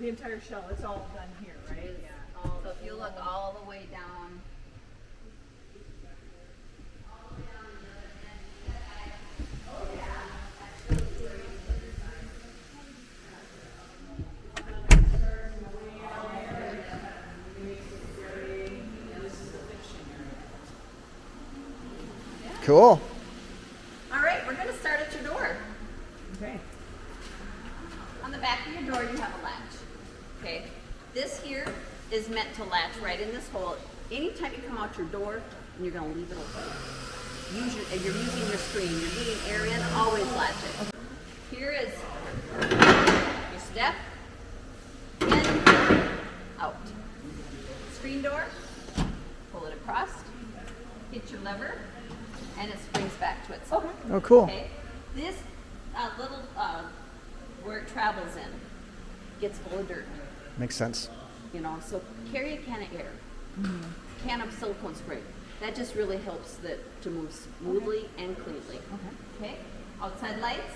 The entire shell, it's all done here, right? Yeah. So if you look all the way down. Cool. All right, we're going to start at your door. Okay. On the back of your door, you have a latch. Okay. This here is meant to latch right in this hole. Anytime you come out your door, and you're going to leave it open. You're using your screen. You're getting air in. Always latch it. Here is your step in, out. Screen door. Pull it across. Hit your lever. And it springs back to itself. Okay. Oh, cool. Okay. This little where it travels in gets full of dirt. Makes sense. You know, so carry a can of air, can of silicone spray. That just really helps to move smoothly and cleanly. Okay. Outside lights.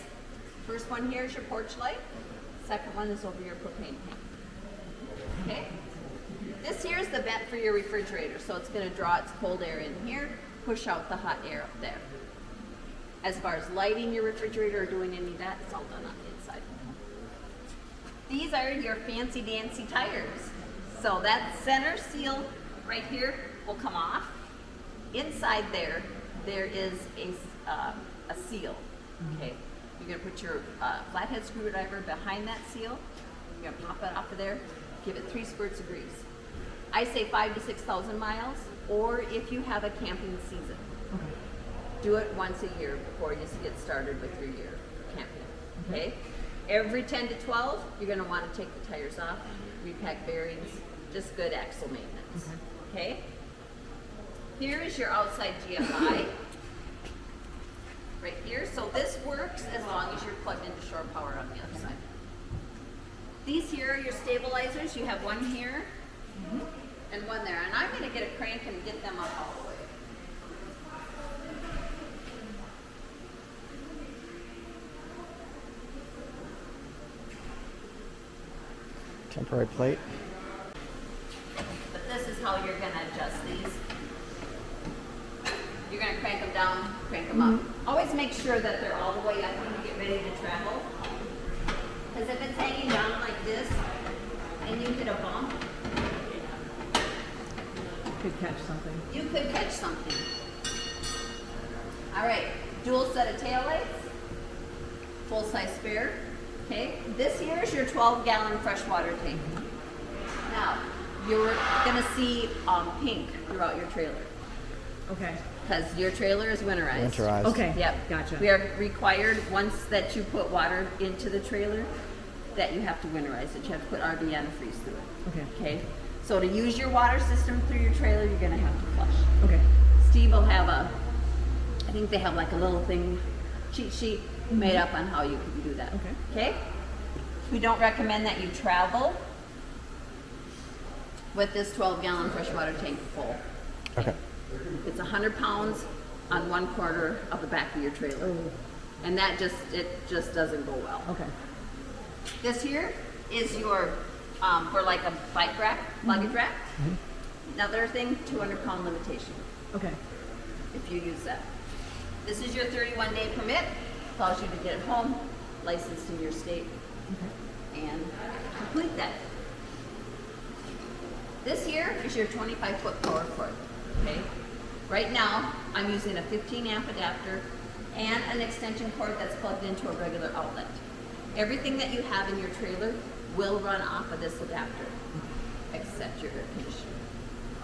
First one here is your porch light. Second one is over your propane tank. Okay. This here is the vent for your refrigerator, so it's going to draw its cold air in here. Push out the hot air up there. As far as lighting your refrigerator or doing any of that, it's all done on the inside. These are your fancy dancy tires. So that center seal right here will come off. Inside there is a seal. Okay, you're gonna put your flathead screwdriver behind that seal. You're gonna pop it off of there. Give it 3 squirts of grease. I say 5,000 to 6,000 miles. Or if you have a camping season, do it once a year before you get started with your year camping. Okay? Every 10 to 12, you're going to want to take the tires off, repack bearings, just good axle maintenance. Okay? Here is your outside GFI. Right here. So this works as long as you're plugged into shore power on the other side. These here are your stabilizers. You have one here. And one there, and I'm going to get a crank and get them up all the way. Temporary plate. But this is how you're going to adjust these. You're going to crank them down, crank them up. Always make sure that they're all the way up when you get ready to travel. Because if it's hanging down like this, and you hit a bump, Could catch something. you could catch something. All right, dual set of taillights, full size spare. Okay, this here is your 12-gallon freshwater tank. Now, you're gonna see pink throughout your trailer Okay. because your trailer is winterized. Winterized. Okay. Yep. Gotcha. We are required, once that you put water into the trailer, that you have to winterize it. You have to put RBN freeze through it. Okay. Okay? So to use your water system through your trailer, you're gonna have to flush. Okay. Steve will have I think they have like a little thing, cheat sheet made up on how you can do that. Okay. Okay? We don't recommend that you travel with this 12-gallon freshwater tank full. Okay. It's 100 pounds on one corner of the back of your trailer. Oh. And it just doesn't go well. Okay. This here is your, for like a bike rack, luggage rack. Another thing, 200-pound limitation Okay. if you use that. This is your 31-day permit. Allows you to get it home, licensed in your state, and complete that. This here is your 25-foot power cord. Okay. Right now, I'm using a 15-amp adapter and an extension cord that's plugged into a regular outlet. Everything that you have in your trailer will run off of this adapter, except your air conditioner.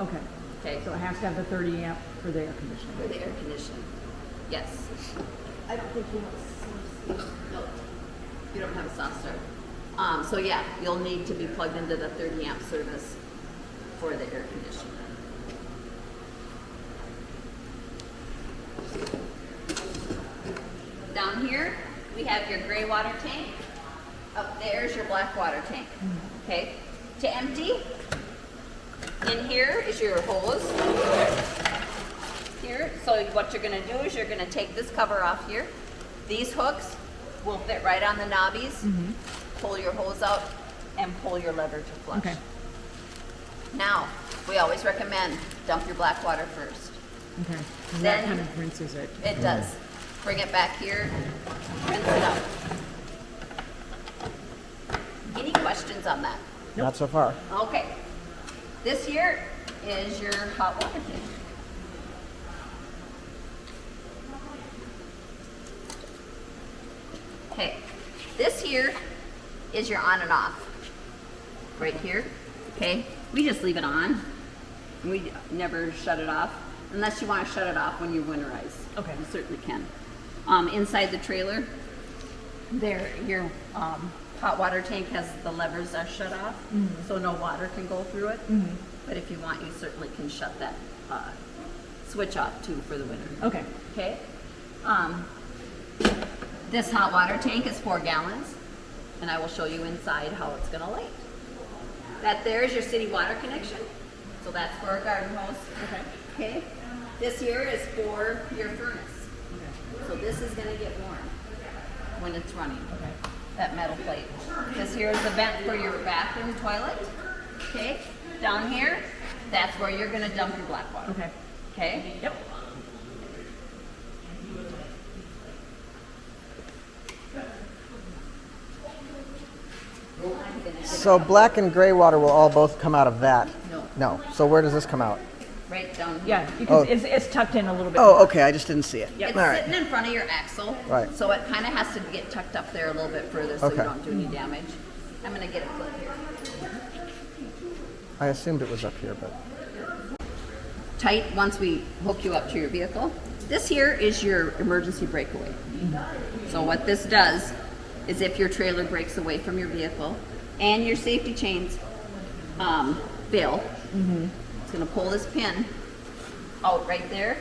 Okay. Okay. So it has to have the 30 amp for the air conditioning. For the air conditioning. Yes. I don't think you have a soft start. No, you don't have a soft start. So yeah, you'll need to be plugged into the 30 amp service for the air conditioner. Down here, we have your gray water tank. Up there's your black water tank. Okay. To empty, in here is your hose. Here, so what you're going to do is you're going to take this cover off here. These hooks will fit right on the knobbies. Pull your hose out and pull your lever to flush. Okay. Now, we always recommend dump your black water first. Okay. And Then- that kind of rinses it. It does. Bring it back here, rinse it out. Any questions on that? Not so far. Okay. This here is your hot water tank. Okay. This here is your on and off. Right here. Okay. We just leave it on. We never shut it off. Unless you want to shut it off when you winterize. Okay. You certainly can. Inside the trailer, there your hot water tank has the levers are shut off, so no water can go through it. But if you want, you certainly can shut that switch off too for the winter. Okay. Okay. This hot water tank is 4 gallons, and I will show you inside how it's going to light. That there is your city water connection, so that's for our garden hose. Okay. Okay. This here is for your furnace. So this is going to get warm when it's running. Okay. That metal plate. This here is the vent for your bathroom toilet. Okay. Down here, that's where you're going to dump your black water. Okay. Okay. Yep. So black and gray water will all both come out of that? No. No. So where does this come out? Right down here. Yeah, you can, Oh. it's tucked in a little bit. Oh, okay. I just didn't see it. It's All right. sitting in front of your axle. Right. So it kind of has to get tucked up there a little bit further so Okay. you don't do any damage. I'm going to get a clip here. I assumed it was up here, but Tight once we hook you up to your vehicle. This here is your emergency breakaway. So what this does is if your trailer breaks away from your vehicle and your safety chains fail, it's going to pull this pin out right there,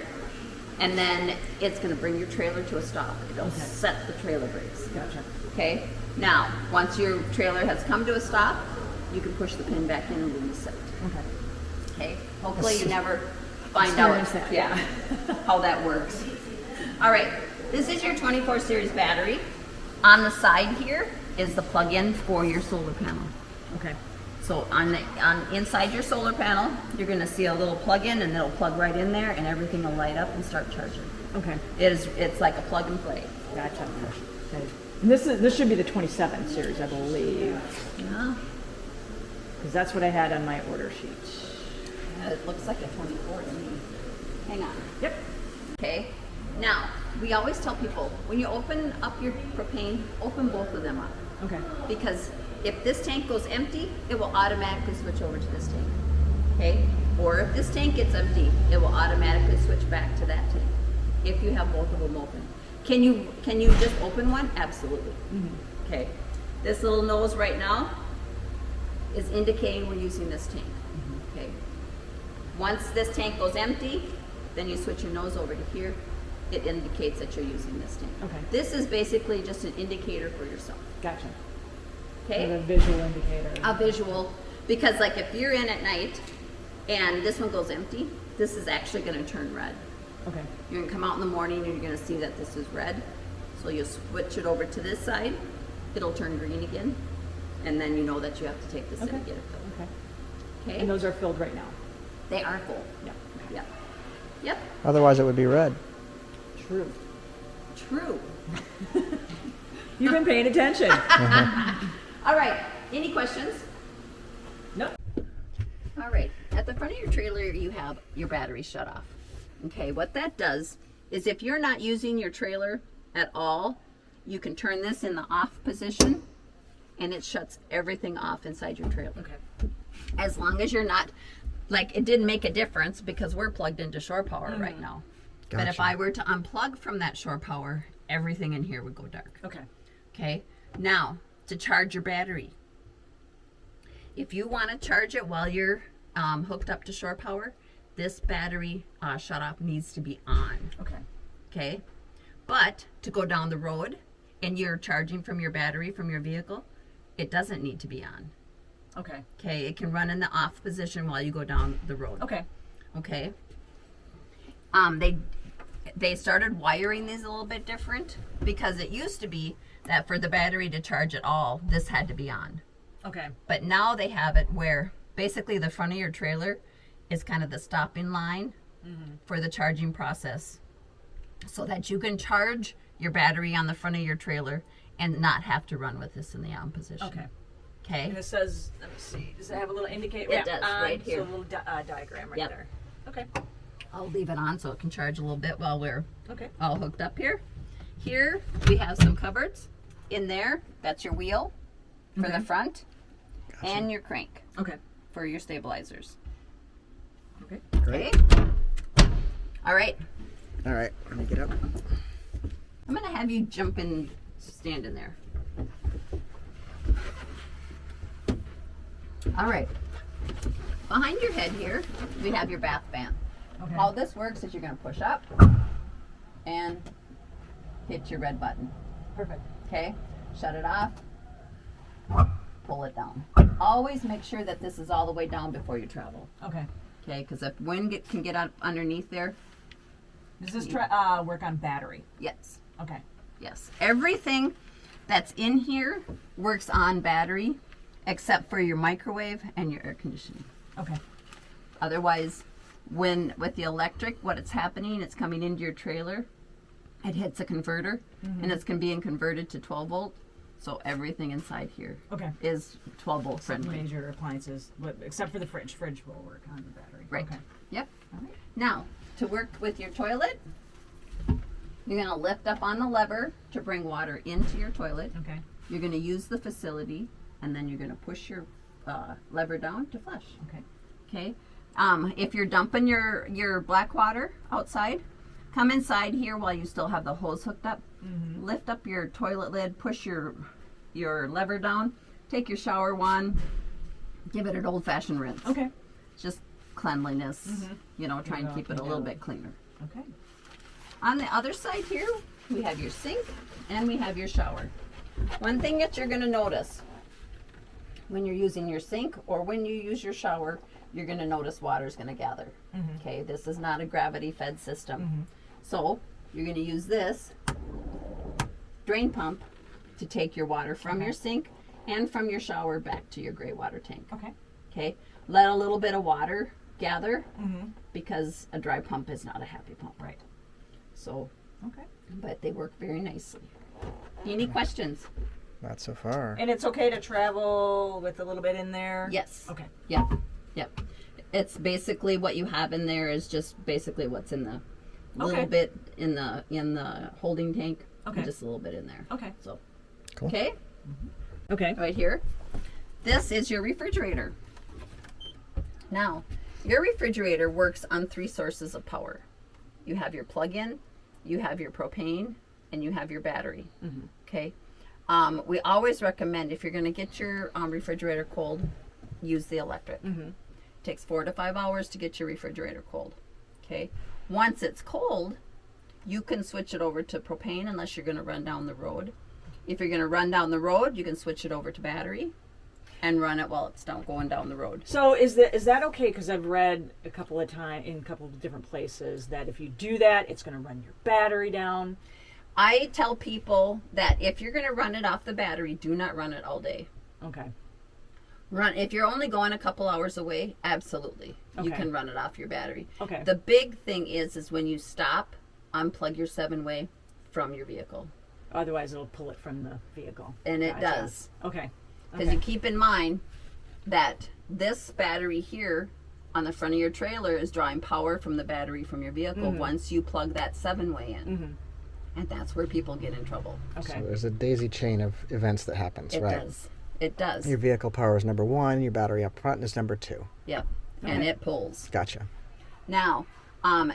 and then it's going to bring your trailer to a stop. It'll set the trailer brakes. Gotcha. Okay. Now, once your trailer has come to a stop, you can push the pin back in and release it. Okay. Okay. Hopefully you never find out Experience that. how that works. All right. This is your 24 series battery. On the side here is the plug-in for your solar panel. Okay. So on inside your solar panel, you're going to see a little plug-in, and it'll plug right in there, and everything will light up and start charging. Okay. It's like a plug and play. Gotcha. Okay. And this should be the 27 series, I believe, Yeah. because that's what I had on my order sheet. It looks like a 24 to me. Hang on. Yep. Okay. Now, we always tell people, when you open up your propane, open both of them up. Okay. Because if this tank goes empty, it will automatically switch over to this tank. Okay? Or if this tank gets empty, it will automatically switch back to that tank. If you have both of them open. Can you just open one? Absolutely. Okay. This little nose right now is indicating we're using this tank. Okay. Once this tank goes empty, then you switch your nose over to here. It indicates that you're using this tank. Okay. This is basically just an indicator for yourself. Gotcha. Okay. A visual indicator. A visual, because like if you're in at night and this one goes empty, this is actually going to turn red. Okay. You're going to come out in the morning and you're going to see that this is red. So you switch it over to this side, it'll turn green again, and then you know that you have to take this in and get it filled. Okay. Okay? And those are filled right now. They are full. Yeah. Yep. Yep. otherwise it would be red. True. True. You've been paying attention. All right. Any questions? Nope. All right. At the front of your trailer, you have your battery shut off. Okay. What that does is if you're not using your trailer at all, you can turn this in the off position and it shuts everything off inside your trailer. Okay. As long as you're not, like, it didn't make a difference because we're plugged into shore power right now. But if Gotcha. I were to unplug from that shore power, everything in here would go dark. Okay. Okay. Now, to charge your battery. If you want to charge it while you're hooked up to shore power, this battery shut off needs to be on. Okay. Okay. But to go down the road and you're charging from your battery from your vehicle, it doesn't need to be on. Okay. Okay. It can run in the off position while you go down the road. Okay. Okay. They started wiring these a little bit different because it used to be that for the battery to charge at all, this had to be on. Okay. But now they have it where basically the front of your trailer is kind of the stopping line for the charging process, so that you can charge your battery on the front of your trailer and not have to run with this in the on position. Okay. Okay. And it says, let me see, does it have a little indicator? It does, right here. So a little diagram right Yep. there. Okay. I'll leave it on so it can charge a little bit while we're Okay. all hooked up here. Here we have some cupboards. In there, that's your wheel for the front and your crank Okay. for your stabilizers. Okay. Great. Okay. All right. All right, let me get up. I'm gonna have you jump in, stand in there. All right. Behind your head here, we have your bath fan. Okay. How this works is you're gonna push up and hit your red button. Perfect. Okay? Shut it off. Pull it down. Always make sure that this is all the way down before you travel. Okay. Okay? Because if wind can get up underneath there, Does this work on battery? yes. Okay. Yes. Everything that's in here works on battery except for your microwave and your air conditioning. Okay. Otherwise, when with the electric, what it's happening, it's coming into your trailer, it hits a converter, and it's being converted to 12 volt. So everything inside here Okay. is 12 volt friendly. Major appliances, except for the fridge. Fridge will work on the battery. Right. Okay. Yep. All right. Now, to work with your toilet, you're going to lift up on the lever to bring water into your toilet. Okay. You're going to use the facility, and then you're going to push your lever down to flush. Okay. Okay. If you're dumping your black water outside, come inside here while you still have the hose hooked up. Lift up your toilet lid, push your lever down, take your shower wand, give it an old-fashioned rinse. Okay. Just cleanliness, try and keep it a little bit cleaner. Okay. On the other side here, we have your sink and we have your shower. One thing that you're going to notice when you're using your sink or when you use your shower, you're going to notice water's going to gather. Okay, this is not a gravity fed system. So you're going to use this drain pump to take your water from your sink and from your shower back to your gray water tank. Okay. Okay, let a little bit of water gather because a dry pump is not a happy pump. Right. So, Okay. but they work very nicely. Any questions? Not so far. And it's okay to travel with a little bit in there? Yes. Okay. Yep. Yep. It's basically what you have in there is just basically what's in the little bit in the holding tank. Okay. Just a little bit in there. Okay. So, Cool. okay, Okay. right here. This is your refrigerator. Now, your refrigerator works on 3 sources of power. You have your plug-in, you have your propane, and you have your battery. Okay. We always recommend if you're going to get your refrigerator cold, use the electric. Takes 4 to 5 hours to get your refrigerator cold. Okay. Once it's cold, you can switch it over to propane unless you're going to run down the road. If you're going to run down the road, you can switch it over to battery and run it while it's going down the road. So is that okay? Because I've read a couple of times in a couple of different places that if you do that, it's going to run your battery down. I tell people that if you're going to run it off the battery, do not run it all day. Okay. Run if you're only going a couple hours away, absolutely. You Okay. can run it off your battery. Okay. The big thing is when you stop, unplug your 7-way from your vehicle. Otherwise, it'll pull it from the vehicle. And it Gotcha. does. Okay. Because you keep in mind that this battery here on the front of your trailer is drawing power from the battery from your vehicle once you plug that 7-way in. And that's where people get in trouble. Okay. So there's a daisy chain of events that happens, It right? does. It does. Your vehicle power is number 1, your battery up front is number 2. Yep. And it pulls. Gotcha. Now,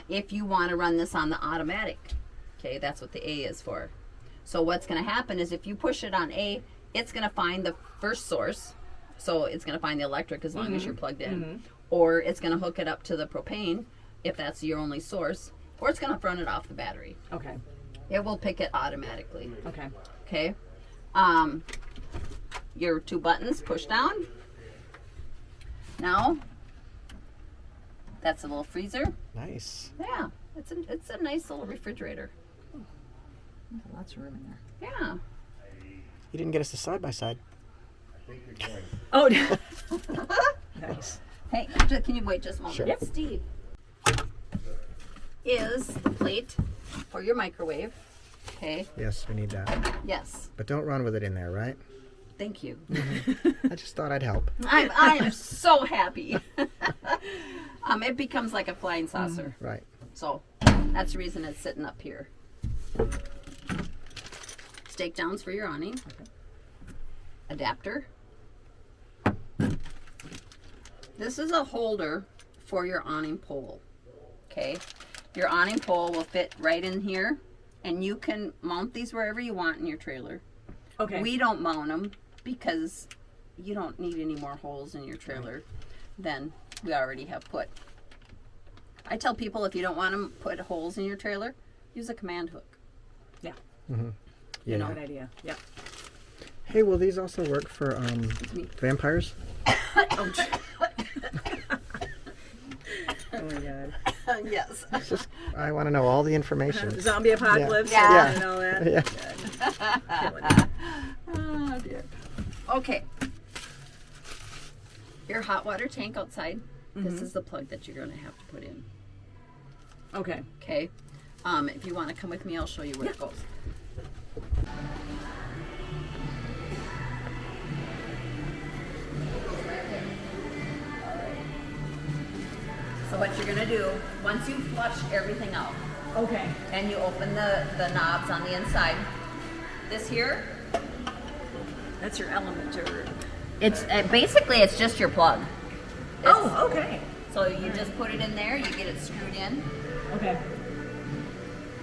if you want to run this on the automatic, okay, that's what the A is for. So what's going to happen is if you push it on A, it's going to find the first source. So it's going to find the electric as long as you're plugged in. Or it's going to hook it up to the propane if that's your only source. Or it's going to run it off the battery. Okay. It will pick it automatically. Okay. Okay. Your 2 buttons push down. Now, that's a little freezer. Nice. Yeah, it's a nice little refrigerator. Lots of room in there. Yeah. You didn't get us a side-by-side. Oh, nice. Hey, can you wait just a moment? Sure. Yep. Steve, is the plate for your microwave. Okay. Yes, we need that. Yes. But don't run with it in there, right? Thank you. I just thought I'd help. I am so happy. It becomes like a flying saucer. Right. So that's the reason it's sitting up here. Stake downs for your awning. Adapter. This is a holder for your awning pole. Okay. Your awning pole will fit right in here, and you can mount these wherever you want in your trailer. Okay. We don't mount them because you don't need any more holes in your trailer than we already have put. I tell people if you don't want to put holes in your trailer, use a command hook. Yeah. Yeah. Good idea. Yep. Hey, will these also work for vampires? Oh my god. Yes. It's just, I want to know all the information. Zombie apocalypse Yeah. and all that. Yeah. Killing it. Oh dear. Okay. Your hot water tank outside. This is the plug that you're going to have to put in. Okay. Okay. If you want to come with me, I'll show you where it goes. So what you're going to do, once you flush everything out, Okay. and you open the knobs on the inside, this here, That's your element or. it's basically it's just your plug. Oh, okay. So you just put it in there, you get it screwed in, Okay.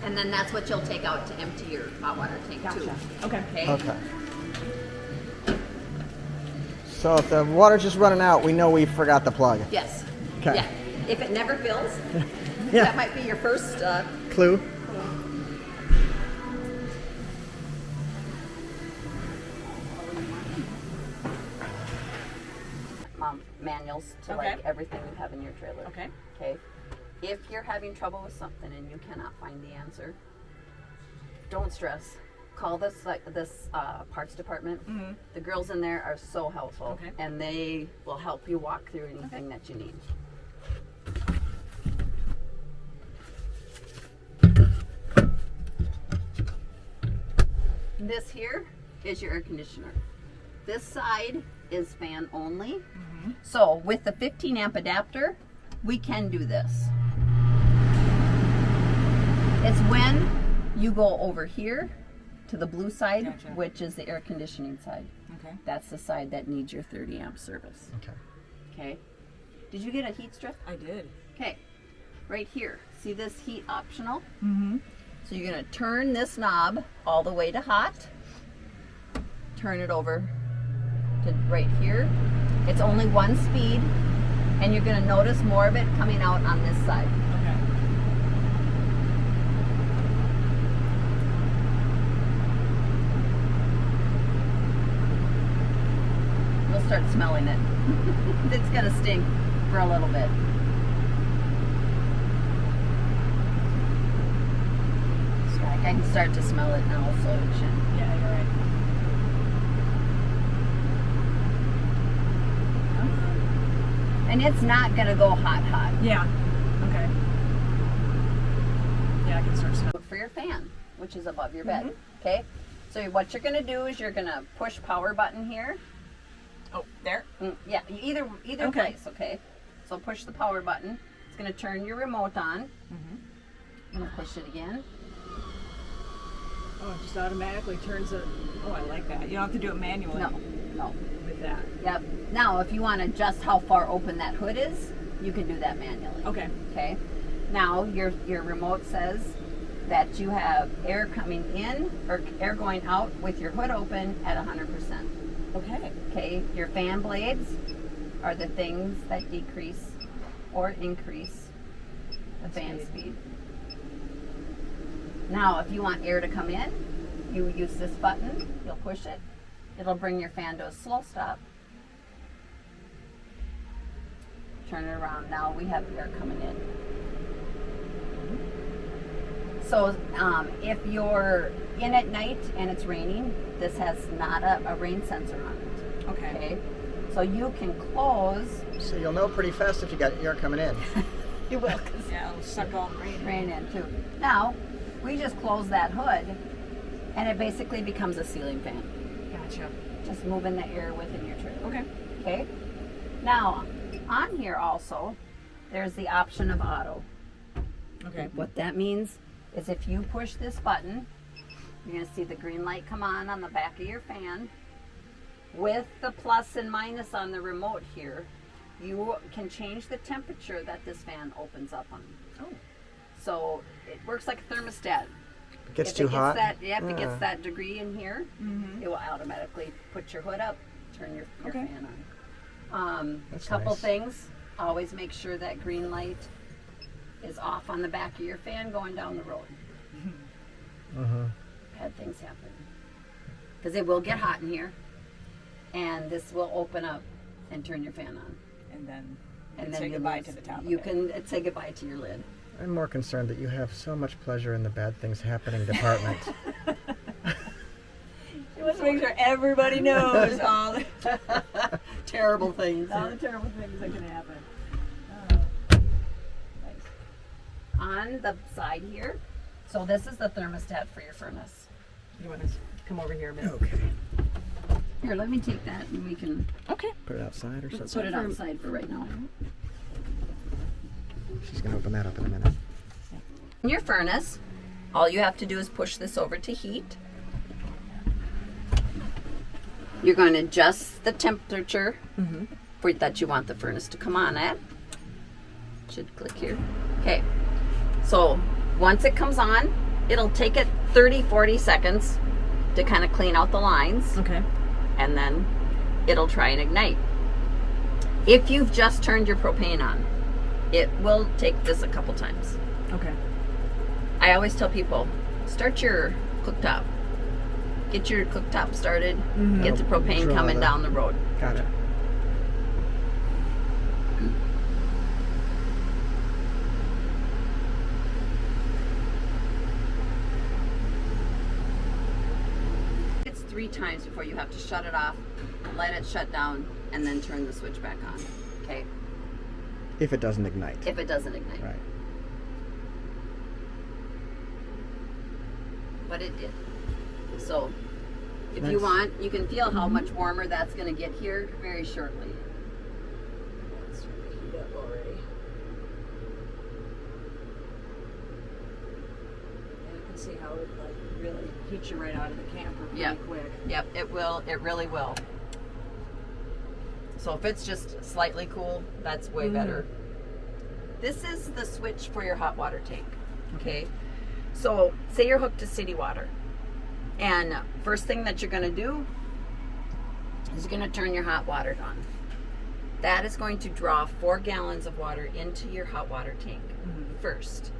and then that's what you'll take out to empty your hot water tank too. Gotcha. Okay. Okay. Okay. So if the water's just running out, we know we forgot the plug. Yes. Okay. Yeah. If it never fills, Yeah. that might be your first. Clue? Manuals to Okay. like everything you have in your trailer. Okay. Okay. If you're having trouble with something and you cannot find the answer, don't stress. Call this parts department. The girls in there are so helpful, Okay. and they will help you walk through anything that you need. This here is your air conditioner. This side is fan only. So with the 15 amp adapter, we can do this. It's when you go over here to the blue side, Gotcha. which is the air conditioning side. Okay. That's the side that needs your 30 amp service. Okay. Okay. Did you get a heat strip? I did. Okay. Right here. See this heat optional? Mm-hmm. So you're going to turn this knob all the way to hot. Turn it over to right here. It's only one speed, and you're going to notice more of it coming out on this side. Okay. You'll start smelling it. It's going to stink for a little bit. So I can start to smell it now, so it should. Yeah, you're right. And it's not going to go hot. Yeah. Okay. Yeah, I can start smelling. For your fan, which is above your bed. Okay? So what you're going to do is you're going to push power button here. Oh, there. Yeah, either Okay. place, okay? So push the power button. It's going to turn your remote on. I'm going to push it again. Oh, it just automatically turns it. Oh, I like that. You don't have to do it manually. No. With that. Yep. Now, if you want to adjust how far open that hood is, you can do that manually. Okay. Okay. Now, your remote says that you have air coming in or air going out with your hood open at 100%. Okay. Okay. Your fan blades are the things that decrease or increase the fan speed. Now, if you want air to come in, you use this button. You'll push it. It'll bring your fan to a slow stop. Turn it around. Now we have air coming in. So if you're in at night and it's raining, this has not a rain sensor on it. Okay. So you can close. So you'll know pretty fast if you got air coming in. You will, because Yeah, it'll suck all the rain. in too. Now, we just close that hood, and it basically becomes a ceiling fan. Gotcha. Just moving the air within your trailer. Okay. Okay. Now, on here also, there's the option of auto. Okay. What that means is if you push this button, you're going to see the green light come on the back of your fan. With the plus and minus on the remote here, you can change the temperature that this fan opens up on. Oh. So it works like a thermostat. It gets If too it hot. If it gets that degree in here, it will automatically put your hood up, turn your Okay. fan on. That's Couple nice. things. Always make sure that green light is off on the back of your fan going down the road. Bad things happen. Because it will get hot in here. And this will open up and turn your fan on. And then Say goodbye to the top. You can say goodbye to your lid. I'm more concerned that you have so much pleasure in the bad things happening department. She wants to make sure everybody knows all the Terrible things. terrible things that can happen. On the side here, so this is the thermostat for your furnace. You want to come over here a minute? Okay. Here, let me take that and we can Okay. Put it outside or put something? it outside for right now. She's going to open that up in a minute. In your furnace, all you have to do is push this over to heat. You're going to adjust the temperature that you want the furnace to come on at. Should click here. Okay. So once it comes on, it'll take it 30-40 seconds to kind of clean out the lines, Okay. and then it'll try and ignite. If you've just turned your propane on, it will take this a couple times. Okay. I always tell people, start your cooktop. Get your cooktop started. Get the propane Draw coming the- down the road. Got it. It's 3 times before you have to shut it off, let it shut down, and then turn the switch back on. Okay? If it doesn't ignite. If it doesn't ignite. Right. But it did. So, if you Nice. want, you can feel how much warmer that's going to get here very shortly. It's heat up already. And you can see how it like really heats you right out of the camper pretty Yep. quick. Yep, it will. It really will. So if it's just slightly cool, that's way better. This is the switch for your hot water tank. Okay. So say you're hooked to city water. And first thing that you're going to do is you're going to turn your hot water on. That is going to draw 4 gallons of water into your hot water tank first.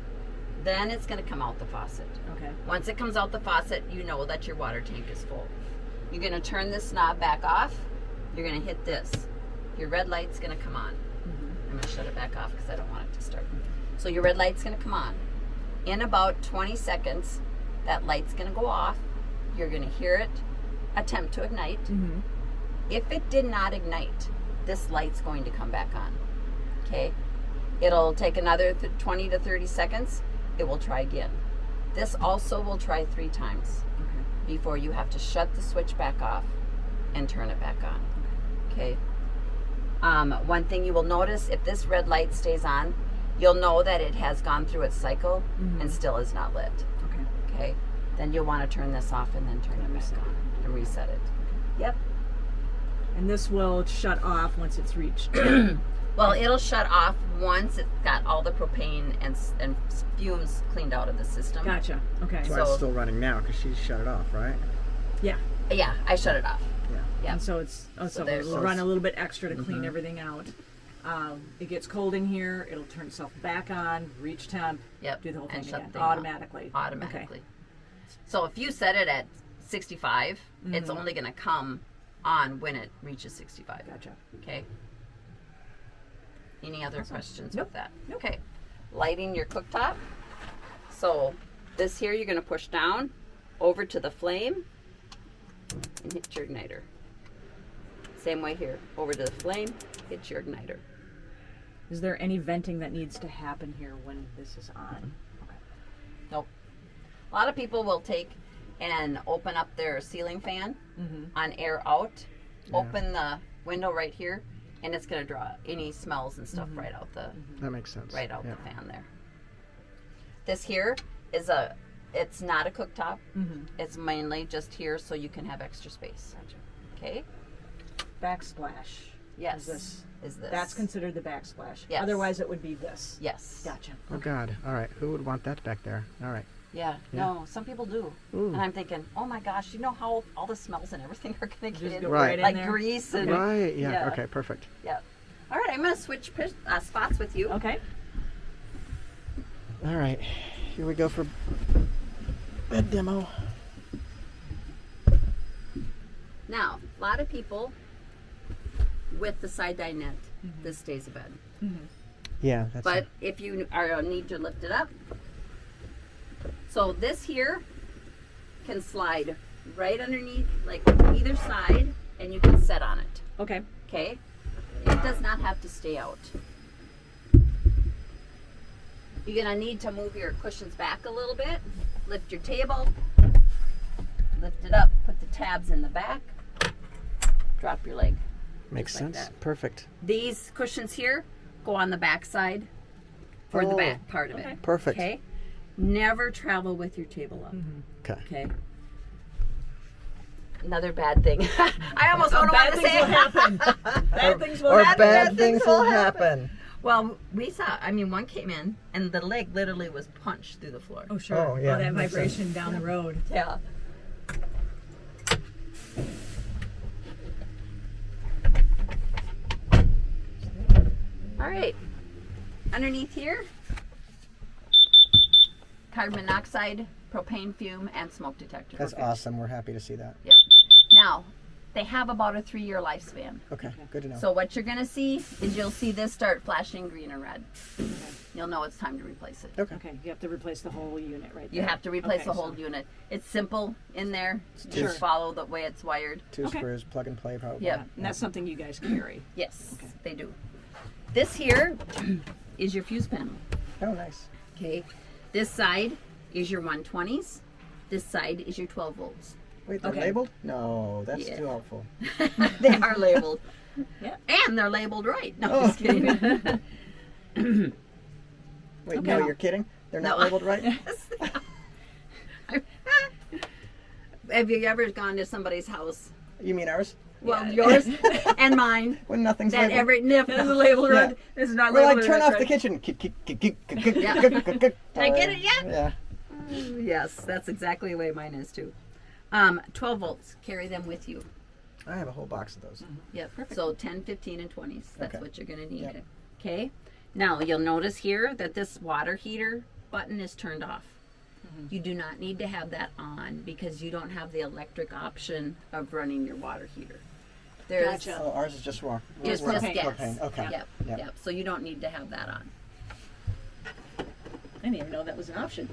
Then it's going to come out the faucet. Okay. Once it comes out the faucet, you know that your water tank is full. You're going to turn this knob back off. You're going to hit this. Your red light's going to come on. I'm going to shut it back off because I don't want it to start. So your red light's going to come on. In about 20 seconds, that light's going to go off. You're going to hear it attempt to ignite. If it did not ignite, this light's going to come back on. Okay? It'll take another 20 to 30 seconds. It will try again. This also will try 3 times before you have to shut the switch back off and turn it back on. Okay? One thing you will notice, if this red light stays on, you'll know that it has gone through its cycle and still is not lit. Okay. Okay? Then you'll want to turn this off and then turn it back on and reset it. Yep. And this will shut off once it's reached. Well, it'll shut off once it's got all the propane and fumes cleaned out of the system. Gotcha. Okay. That's why So- it's still running now, because she shut it off, right? Yeah. Yeah, I shut it off. Yeah. Yeah. And so it's so there's- it'll run a little bit extra to clean everything out. It gets cold in here. It'll turn itself back on, reach temp, Yep. do the whole thing and shut again the thing off. automatically. Automatically. So if you set it at 65, it's only going to come on when it reaches 65. Okay. Gotcha. Okay. Any other questions Nope. with that? Okay. Lighting your cooktop. So this here you're going to push down over to the flame and hit your igniter. Same way here. Over to the flame, hit your igniter. Is there any venting that needs to happen here when this is on? Okay. Nope. A lot of people will take and open up their ceiling fan on air out, open the window right here, and it's going to draw any smells and stuff right out the That makes sense. right out the fan there. This here is it's not a cooktop. It's mainly just here so you can have extra space. Gotcha. Okay? Backsplash. Yes. Is Is this. That's considered the backsplash. Yes. Otherwise, it would be this. Yes. Gotcha. Oh God. All right. Who would want that back there? All right. Yeah. No, some people do. Ooh. And I'm thinking, oh my gosh, you know how all the smells and everything are going to get in? go right in Like there. grease and... Right. Yeah. Yeah. Okay. Perfect. Yeah. All right, I'm going to switch spots with you. Okay. All right. Here we go for bed demo. Now, a lot of people with the side dinette, this stays a bed. Yeah. That's But if you are need to lift it up, so this here can slide right underneath, like either side, and you can set on it. Okay. Okay? It does not have to stay out. You're gonna need to move your cushions back a little bit, lift your table, lift it up, put the tabs in the back, drop your leg. makes like sense. that. Perfect. These cushions here go on the back side for the Oh. back part of it. Okay. Perfect. Okay? Never travel with your table up. Okay. Okay? Another bad thing. I almost don't know what Bad to things say. will happen. Bad things will Or happen. bad things will happen. Well, we saw, I mean, one came in and the leg literally was punched through the floor. Oh, sure. Oh, yeah. that Makes sense. vibration down the road. Yeah. All right. Underneath here, carbon monoxide, propane fume, and smoke detector. That's Perfect. awesome. We're happy to see that. Yep. Now, they have about a 3-year lifespan. Okay. Good to know. So what you're going to see is you'll see this start flashing green and red. You'll know it's time to replace it. okay. Okay, you have to replace the whole unit right there. You have to replace Okay, the whole so- unit. It's simple in there. Sure. Just follow the way it's wired. 2 Okay. screws, plug and play, probably. Yep. And that's something you guys carry. Yes, they do. This here is your fuse panel. Oh, nice. Okay. This side is your 120s. This side is your 12 volts. Wait, they're Okay. labeled? No, that's Yeah. too helpful. They are labeled. Yeah. And they're labeled right. No, just kidding. Wait, Okay. no, you're kidding? They're not No. labeled right? Have you ever gone to somebody's house? You mean ours? Well, Yeah. yours and mine. When nothing's That labeled? every nip is labeled Yeah. red. This is not We're labeled like, turn red, off red. the kitchen. Yeah. Did I get it yet? Yeah. Yes, that's exactly the way mine is too. 12 volts. Carry them with you. I have a whole box of those. Yep. So 10, 15, and 20s. That's Okay. what you're going to need. Yep. Okay. Now you'll notice here that this water heater button is turned off. You do not need to have that on because you don't have the electric option of running your water heater. There's Gotcha. Oh, ours is just raw. It's raw just propane. gas. Propane. Okay. Yep. Yep. Yep. So you don't need to have that on. I didn't even know that was an option.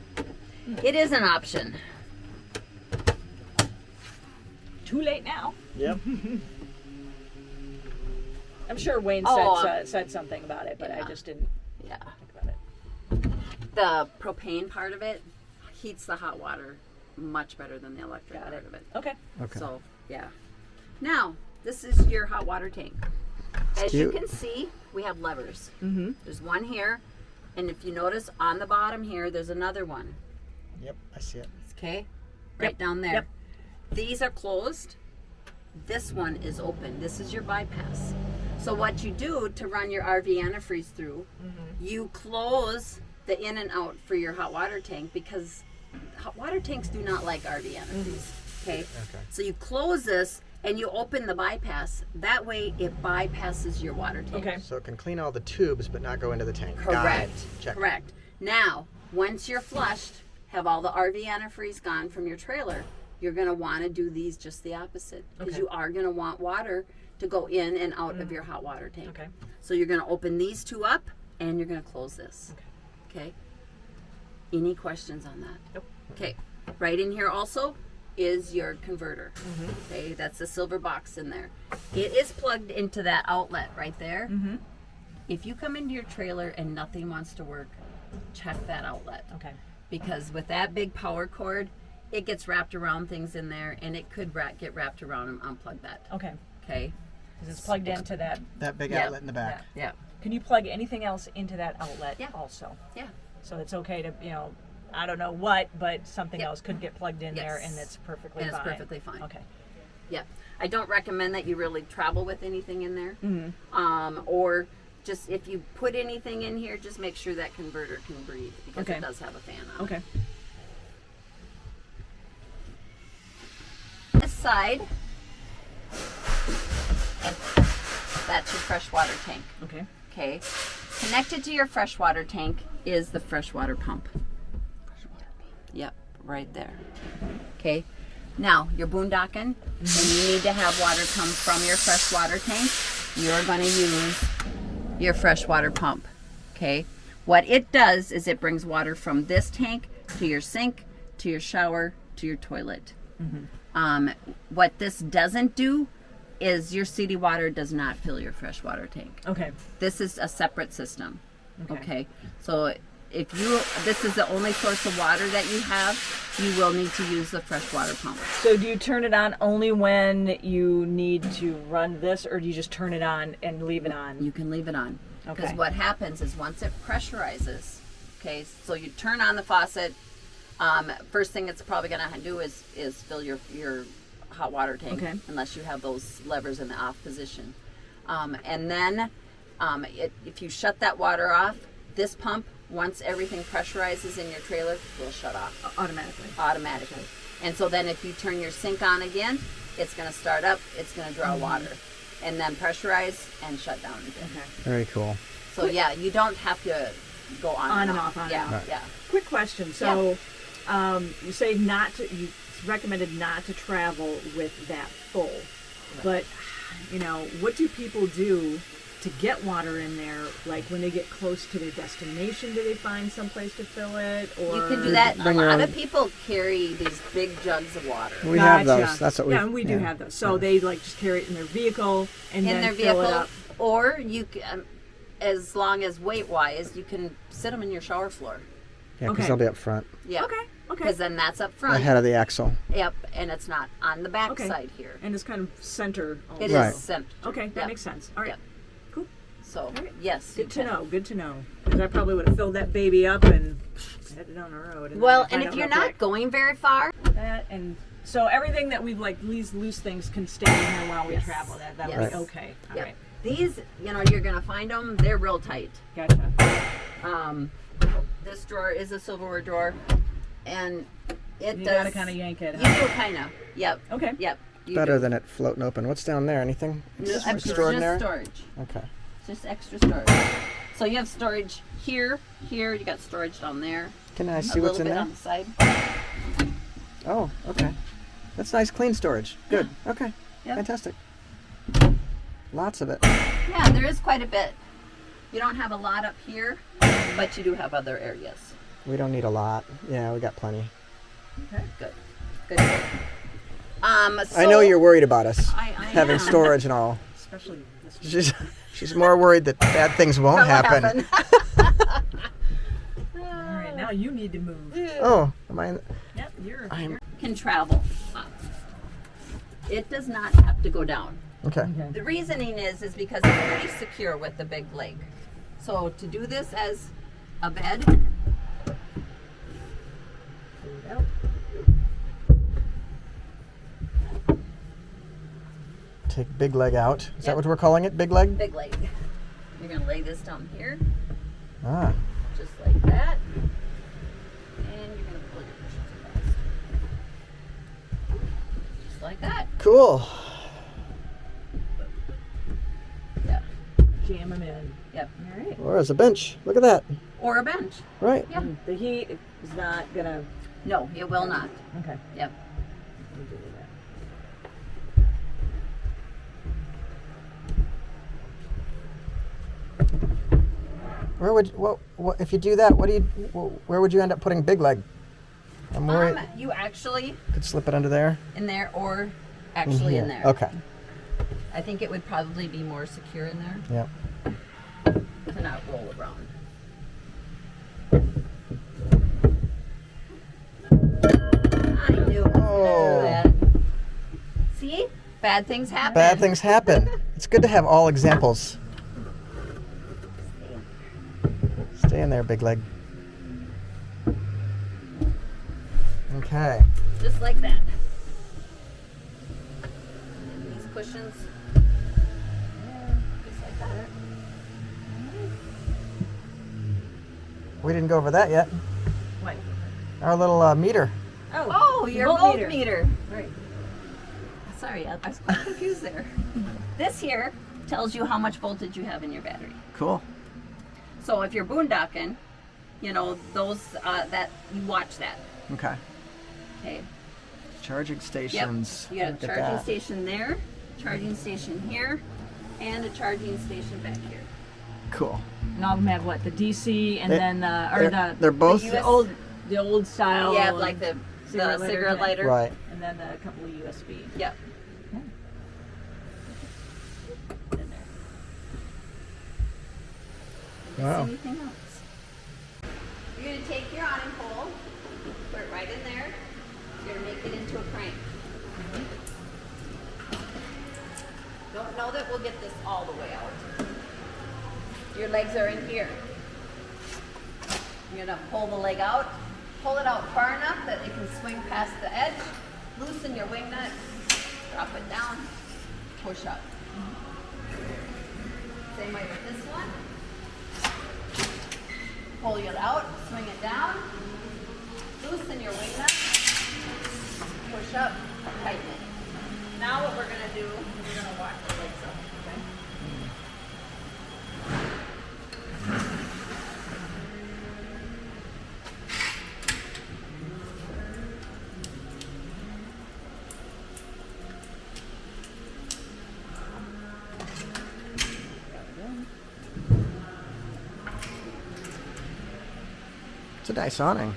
It is an option. Too late now. Yep. I'm sure Wayne Oh, said something about it, but I yeah. just didn't Yeah. think about it. The propane part of it heats the hot water much better than the electric Got part it. of it. Okay. Okay. So, yeah. Now, this is your hot water tank. As you cute. can see, we have levers. There's one here, and if you notice on the bottom here, there's another one. Yep, I see it. Okay? Right down there. Yep. These are closed. This one is open. This is your bypass. So what you do to run your RV antifreeze through, you close the in and out for your hot water tank because hot water tanks do not like RV antifreeze. Okay? Okay. So you close this and you open the bypass. That way it bypasses your water tank. Okay. So it can clean all the tubes but not go into the tank. Got Correct. it. Check. Correct. Now, once you're flushed, have all the RV antifreeze gone from your trailer, you're going to want to do these just the opposite because Okay. you are going to want water to go in and out of your hot water tank. Okay. So you're going to open these two up and you're going to close this. Okay. Any questions on that? Nope. Okay. Right in here also, is your converter. Okay, that's the silver box in there. It is plugged into that outlet right there. If you come into your trailer and nothing wants to work, check that outlet. Okay. Because with that big power cord, it gets wrapped around things in there, and it could get wrapped around and unplug that. Okay. Okay. Because it's plugged into that. That big Yeah. outlet in the back. Yeah. Can you plug anything else into that outlet Yeah. also? Yeah. So it's okay to, I don't know what, but something Yep. else could get plugged in there, Yes. and it's perfectly And fine. it's perfectly fine. Okay. Yeah. I don't recommend that you really travel with anything in there. Or just if you put anything in here, just make sure that converter can breathe, because Okay. it does have a fan on. Okay. This side, that's your freshwater tank. Okay. Okay. Connected to your freshwater tank is the freshwater pump. Yep, right there. Okay. Now, you're boondocking and you need to have water come from your freshwater tank. You're going to use your freshwater pump. Okay. What it does is it brings water from this tank to your sink, to your shower, to your toilet. What this doesn't do is your city water does not fill your freshwater tank. Okay. This is a separate system. Okay. Okay. So if this is the only source of water that you have, you will need to use the freshwater pump. So do you turn it on only when you need to run this, or do you just turn it on and leave it on? You can leave it on. Because Okay. what happens is once it pressurizes, okay, so you turn on the faucet, first thing it's probably going to do is fill your hot water tank, Okay. unless you have those levers in the off position. And then if you shut that water off, this pump, once everything pressurizes in your trailer, will shut off automatically. And so then if you turn your sink on again, it's going to start up, it's going to draw water, and then pressurize and shut down again. Okay. Very cool. So yeah, you don't have to go on and off. on yeah, and off. Yeah. Quick question. So, you say it's recommended not to travel with that full, but what do people do to get water in there? Like when they get close to their destination, do they find some place to fill it? Or You can do that. A Bring your lot own- of people carry these big jugs of water We have Gotcha. those. That's what we. Yeah, and we do have those. So they just carry it in their vehicle and in then their fill vehicle, it up. or you can, as long as weight-wise, you can sit them in your shower floor. Yeah, because Okay. they'll be up front, Yeah. Okay. Because then that's up front. ahead of the axle. Yep, and it's not on the back Okay. side here. And it's kind of center. It also. Right. is sent. Okay, that Yep. makes sense. All right. Yep. Cool. So right. yes. you Good to can. know. Good to know. Because I probably would have filled that baby up and headed down the road. And Well, then and find if out you're real not quick. going very far, That and so everything that we've these loose things can stay in here while we Yes. travel. That'll Yes. be okay. All yep. right. These, you're gonna find them. They're real tight. Gotcha. This drawer is a silverware drawer, and it You does. gotta kind of yank it. You do kind of. Yep. Okay. Yep. You Better do. than it floating open. What's down there? Anything Just extraordinary? storage. Okay. Just extra storage. So you have storage here. You got storage down there. Can I A see little what's in bit there? on the side. Oh, okay. That's nice, clean storage. Good. Okay. Yep. Fantastic. Lots of it. Yeah, there is quite a bit. You don't have a lot up here, but you do have other areas. We don't need a lot. Yeah, we got plenty. Good. Good. I know you're worried about us I having am. storage and all. Especially this one. She's more worried that bad things won't happen. All right. Now you need to move. Oh, am I? Yep. You're. Can travel up. It does not have to go down. Okay. The reasoning is because it's pretty secure with the big leg. So to do this as a bed, Take big leg out. Is that what we're calling it? Big leg? big leg. You're gonna lay this down here, Ah. just like that, and you're gonna pull your cushions across, just like that. Cool. Yeah. Jam them in. Yep. All right. Or as a bench. Look at that. Or a bench. Right. Yep. The heat is not gonna. No, it will not. Okay. Yep. We'll do that. Where would what if you do that? What do you? Where would you end up putting big leg? I'm worried. You actually Could slip it under there. in there or actually in there. Okay. I think it would probably be more secure in there Yep. to not roll around. I knew it was Oh. gonna do that. See? Bad things happen. Bad things happen. It's good to have all examples. Stay in there, big leg. Okay. Just like that. And these cushions. Just like that. We didn't go over that yet. What? Our little meter. Oh, your voltmeter. voltmeter. Right. Sorry, I was quite confused there. This here tells you how much voltage you have in your battery. Cool. So if you're boondocking, you know, those, that, you watch that. Okay. Okay. Charging Yep. stations. You got a Look at charging that. station there, charging station here, and a charging station back here. Cool. And all of them have what? The DC and They- then or They're both The the old style. Yeah, like the cigarette lighter. right. And then a couple of USB. Yep. In there. Wow. Anything else? You're gonna take your awning pole, put it right in there. You're gonna make it into a crank. Don't know that we'll get this all the way out. Your legs are in here. You're gonna pull the leg out, pull it out far enough that it can swing past the edge. Loosen your wing nut, drop it down, push up. Same way with this one. Pull it out, swing it down, loosen your wing nut, push up, tighten it. Now what we're gonna do is we're gonna walk the legs up, okay? It's a nice awning.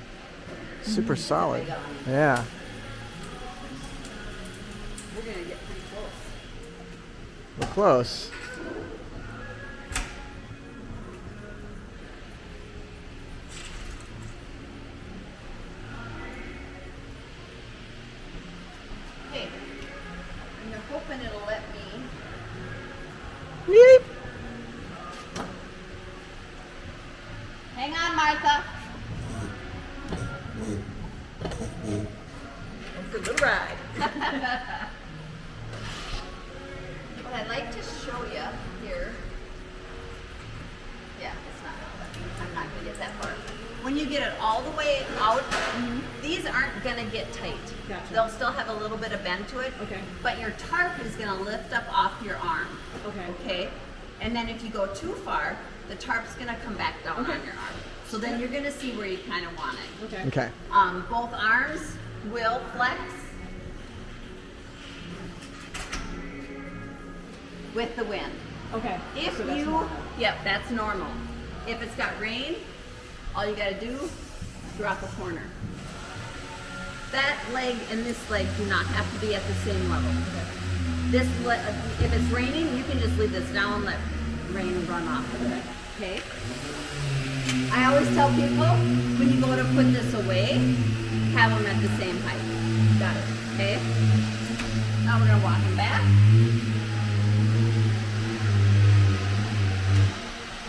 Super solid. Yeah. We're gonna get pretty close. We're close. Okay, and you're hoping it'll let me. Yeep. Hang on, Martha. For the ride. What I'd like to show you here. Yeah, it's not gonna let me. I'm not gonna get that far. When you get it all the way out, these aren't gonna get tight. Gotcha. They'll still have a little bit of bend to it. Okay. But your tarp is gonna lift up off your arm. Okay. Okay. And then if you go too far, the tarp's gonna come back down Okay. on your arm. So then you're gonna see where you kind of want it. Okay. Okay. Both arms will flex with the wind. Okay. If So that's you, normal. yep, that's normal. If it's got rain, all you gotta do, drop a corner. That leg and this leg do not have to be at the same level. This, if it's raining, you can just leave this down, let rain run off of it. Okay? I always tell people, when you go to put this away, have them at the same height. Got it. Okay? Now we're gonna walk them back.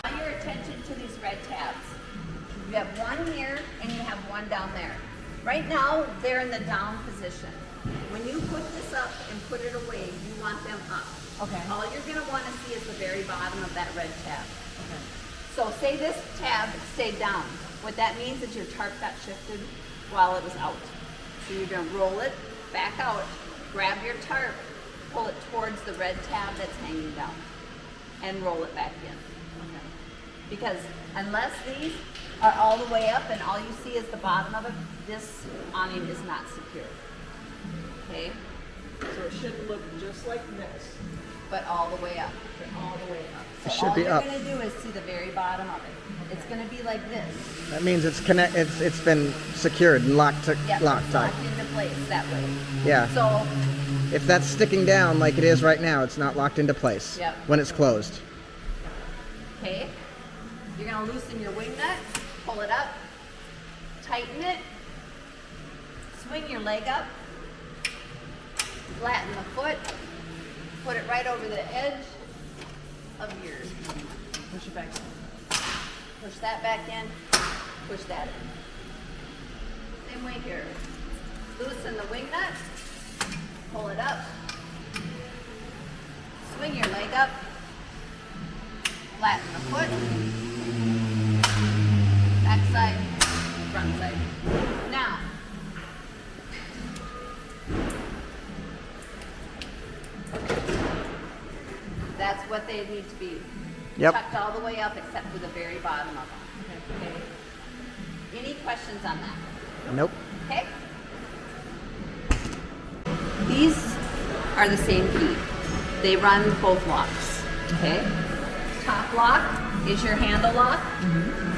Draw your attention to these red tabs. You have one here and you have one down there. Right now, they're in the down position. When you put this up and put it away, you want them up. Okay. All you're gonna wanna see is the very bottom of that red tab. Okay. So say this tab stayed down. What that means is your tarp got shifted while it was out. So you're gonna roll it back out, grab your tarp, pull it towards the red tab that's hanging down, and roll it back in. Okay. Because unless these are all the way up and all you see is the bottom of it, this awning is not secure. Okay? So it should look just like this. but all the way up. All the way up. So It should all be you're up. gonna do is see the very bottom of it. It's gonna be like this. That means it's it's been secured and locked Yep, it's tight. locked into place that way. Yeah. So If that's sticking down like it is right now, it's not locked into place Yep. when it's closed. okay, you're gonna loosen your wing nut, pull it up, tighten it, swing your leg up, flatten the foot, put it right over the edge of yours. Push it back. Push that back in, push that in. Same way here. Loosen the wing nut, pull it up, swing your leg up, flatten the foot, back side, front side. Now, that's what they need to be. Yep. Tucked all the way up except for the very bottom of them. Okay. Any questions on that? Nope. Okay. These are the same key. They run both locks. Okay. Top lock is your handle lock.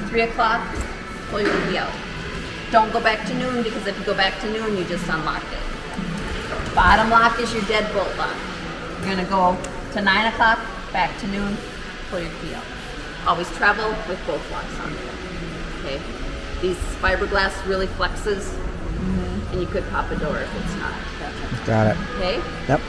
3 o'clock, pull your key out. Don't go back to noon because if you go back to noon, you just unlocked it. Bottom lock is your deadbolt lock. You're gonna go to 9 o'clock, back to noon, pull your key out. Always travel with both locks on. Okay. These fiberglass really flexes, and you could pop a door if it's not. Got it. Okay. Yep.